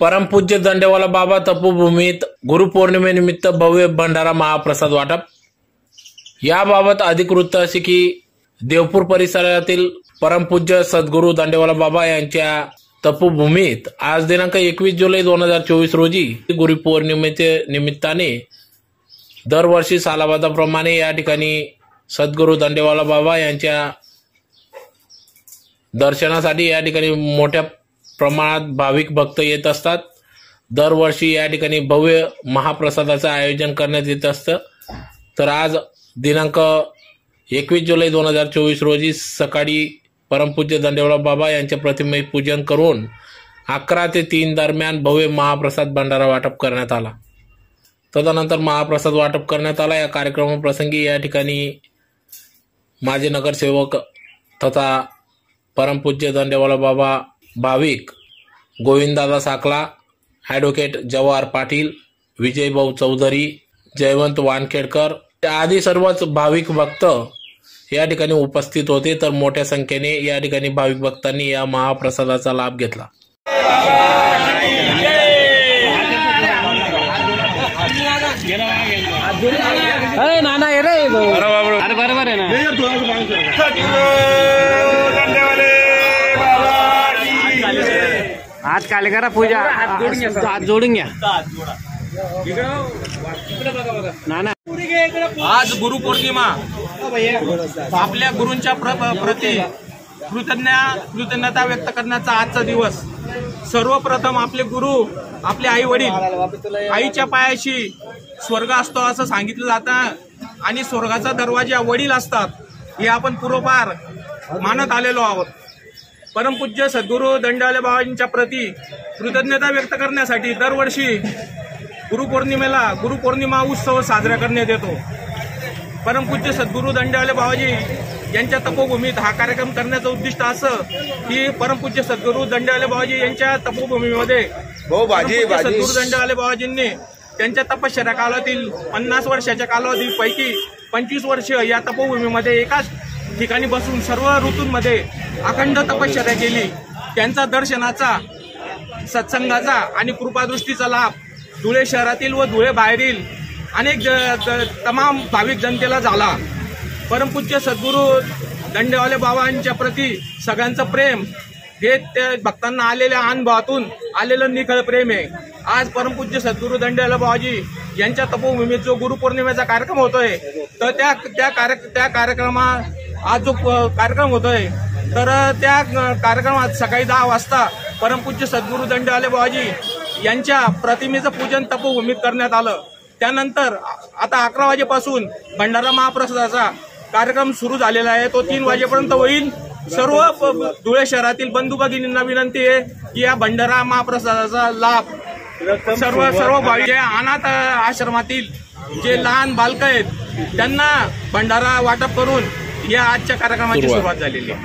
परमपूज्य दंडेवाला बाबा तपोभूमीत गुरुपौर्णिमेनिमित्त भव्य भंडारा महाप्रसाद वाटप। याबाबत अधिक वृत्त असे की देवपूर परिसरातील परमपूज्य सद्गुरू दंडेवाला बाबा यांच्या तपोभूमीत आज दिनांक 21 जुलै 2024 रोजी गुरुपौर्णिमेचे निमित्ताने दरवर्षी सालाबादाप्रमाणे या ठिकाणी सद्गुरू दंडेवाला बाबा यांच्या दर्शनासाठी या ठिकाणी मोठ्या प्रमाणात भाविक भक्त येत असतात। दरवर्षी या ठिकाणी भव्य महाप्रसादाचे आयोजन करण्यात येत असतं। तर आज दिनांक 21 जुलै 2024 रोजी सकाळी परमपूज्य दंडेवाला बाबा यांच्या प्रतिमे पूजन करून 11 ते 3 दरम्यान भव्य महाप्रसाद भंडारा वाटप करण्यात आला। तदनंतर महाप्रसाद वाटप करण्यात आला। या कार्यक्रमाप्रसंगी या ठिकाणी माजी नगरसेवक तथा परमपूज्य दंडेवाला बाबा भाविक गोविंददादा साकला, ॲडव्होकेट जवाहर पाटील, विजयभाऊ चौधरी, जयवंत वानखेडकर आदी सर्वच भाविक भक्त या ठिकाणी उपस्थित होते। तर मोठ्या संख्येने या ठिकाणी भाविक भक्तांनी या महाप्रसादाचा लाभ घेतला। नाना ये रे अरे बरोबर आहे ना। आज काले करा पूजा हात जोडून घ्या नाना। आज गुरुपौर्णिमा आपल्या गुरूंच्या प्रती कृतज्ञता व्यक्त करण्याचा आजचा दिवस। सर्वप्रथम आपले गुरु आपले आई वडील आईच्या पायाशी स्वर्ग असतो असं सांगितलं जातं आणि स्वर्गाचा दरवाजा वडील असतात हे आपण पूर्वपार मानत आलेलो आहोत। परमपूज्य सद्गुरू दंडेवाले बाबांच्या प्रती कृतज्ञता व्यक्त करण्यासाठी दरवर्षी गुरुपौर्णिमा उत्सव साजरा करण्यात येतो। परमपूज्य सद्गुरू दंडेवाले बाबाजी यांच्या तपोभूमीत हा कार्यक्रम करण्याचं उद्दिष्ट असं की परमपूज्य सद्गुरू दंडेवाले बाबाजी यांच्या तपोभूमीमध्ये सद्गुरू दंडेवाले बाबाजींनी त्यांच्या तपश्चर्या कालावधीतील 50 वर्षाच्या कालावधीपैकी 25 वर्ष या तपोभूमीमध्ये एकाच ठिकाणी बसून सर्व ऋतूंमध्ये अखंड तपश्चर्या केली। त्यांचा दर्शनाचा, सत्संगाचा आणि कृपादृष्टीचा लाभ धुळे शहरातील व धुळे बाहेरील अनेक तमाम भाविक जनतेला झाला। परमपूज्य सद्गुरू दंडेवाले बाबांच्या प्रती सगळ्यांचं प्रेम हे त्या भक्तांना आलेल्या अनुभवातून आलेलं निखळ प्रेम आहे। आज परमपूज्य सद्गुरू दंडेवाले बाबाजी यांच्या तपोभूमीत जो गुरुपौर्णिमेचा कार्यक्रम होतोय तर त्या कार्यक्रमात आज जो कार्यक्रम होतोय तर त्या कार्यक्रमात सकाळी 10 वाजता परमपूज्य सद्गुरू दंडेवाले बाबाजी यांच्या प्रतिमेचं पूजन तपोभूमीत करण्यात आलं। त्यानंतर आता 11 वाजेपासून भंडारा महाप्रसादाचा कार्यक्रम सुरू झालेला आहे। तो 3 वाजेपर्यंत होईल। सर्व धुळे शहरातील बंधू भगिनींना विनंती आहे की या भंडारा महाप्रसादाचा लाभ सर्व भाविक अनाथ आश्रमातील जे लहान बालक आहेत त्यांना भंडारा वाटप करून या आजच्या कार्यक्रमाची सुरुवात झालेली आहे।